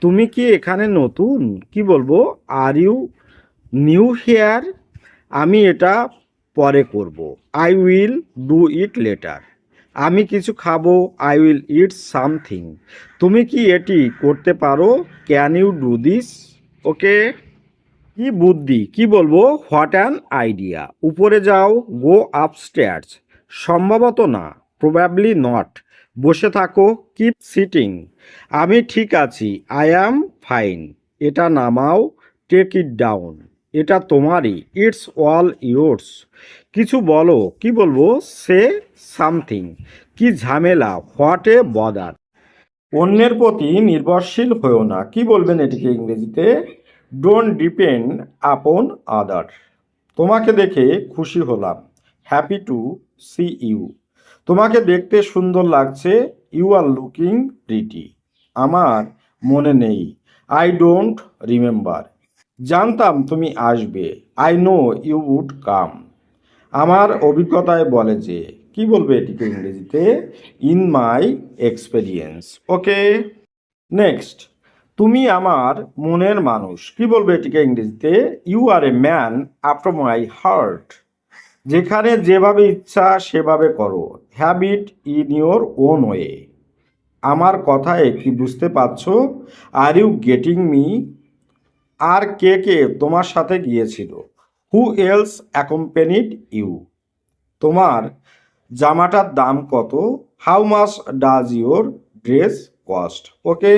তুমি কি এখানে নতুন? কি বলবো? Are you new here? আমি এটা পরে করব। I will do it later. আমি কিছু খাবো। I will eat something. তুমি কি এটি করতে পারো? Can you do this? Okay. কি বুদ্ধি! কি বলবো? What an idea! উপরে যাও। Go upstairs. সম্ভবত না। Probably not. বসে থাকো। Keep sitting. আমি ঠিক আছি। I am fine. এটা নামাও। Take it down. এটা তোমারই। It's all yours. কিছু বলো। কি বলবো? Say something. কি ঝামেলা! What a bother! অন্যের প্রতি নির্ভরশীল হয়েও না। কি বলবেন এটিকে ইংরেজিতে? ডোন্ট ডিপেন্ড আপন আদার। তোমাকে দেখে খুশি হলাম। Happy to see you. তোমাকে দেখতে সুন্দর লাগছে। You are looking pretty. আমার মনে নেই। I don't remember. জানতাম তুমি আসবে। I know you would come. আমার অভিজ্ঞতায় বলে যে। কি বলবে এটিকে ইংরেজিতে? In my experience. Okay. Next, তুমি আমার মনের মানুষ। কি বলবে এটিকে ইংরেজিতে? You are a man after my heart. যেখানে যেভাবে ইচ্ছা সেভাবে করো। Have it in your own way. আমার কথায় কি বুঝতে পারছো? Are you getting me? আর কে কে তোমার সাথে গিয়েছিল? Who else accompanied you? তোমার জামাটার দাম কত? How much does your dress cost? Okay.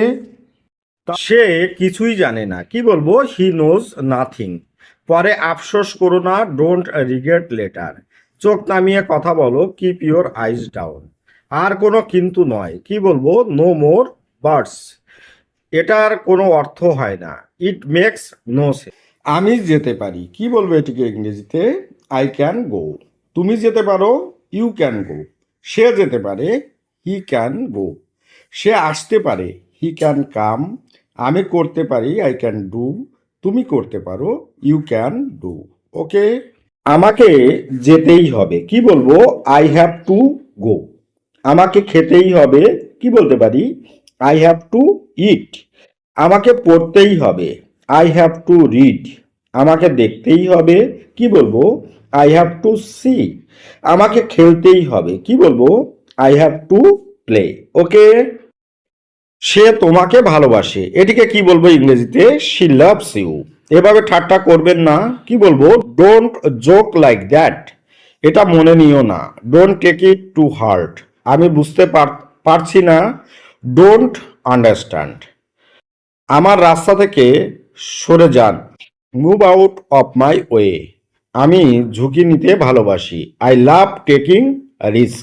সে কিছুই জানে না। কি বলবো? He knows nothing. পরে আফসোস করো না। Don't regret later. চোখ নামিয়ে কথা বলো। Keep your eyes down. আর কোনো কিন্তু নয়। কি বলবো? No more buts. এটার কোনো অর্থ হয় না। It makes no sense. আমি যেতে পারি। কি বলবো এটিকে ইংরেজিতে? I can go. তুমি যেতে পারো। You can go. সে যেতে পারে। He can go. সে আসতে পারে। He can come. আমি করতে পারি। I can do. তুমি করতে পারো। You can do. ওকে। আমাকে যেতেই হবে। কি বলবো? I have to go. আমাকে খেতেই হবে। কি বলতে পারি? I have to eat. আমাকে পড়তেই হবে। I have to read. আমাকে দেখতেই হবে। কি বলবো? I have to see. আমাকে খেলতেই হবে। কি বলবো? I have to play. Okay. সে তোমাকে ভালোবাসে। এটিকে কি বলবো ইংরেজিতে? She loves you. এভাবে ঠাট্টা করবেন না। কি বলবো? Don't joke like that. এটা মনে নিও না। Don't take it to heart. আমি বুঝতে পারছি না। Don't understand. আমার রাস্তা থেকে সরে যান। Move out of my way. আমি ঝুঁকি নিতে ভালোবাসি। I love taking risk.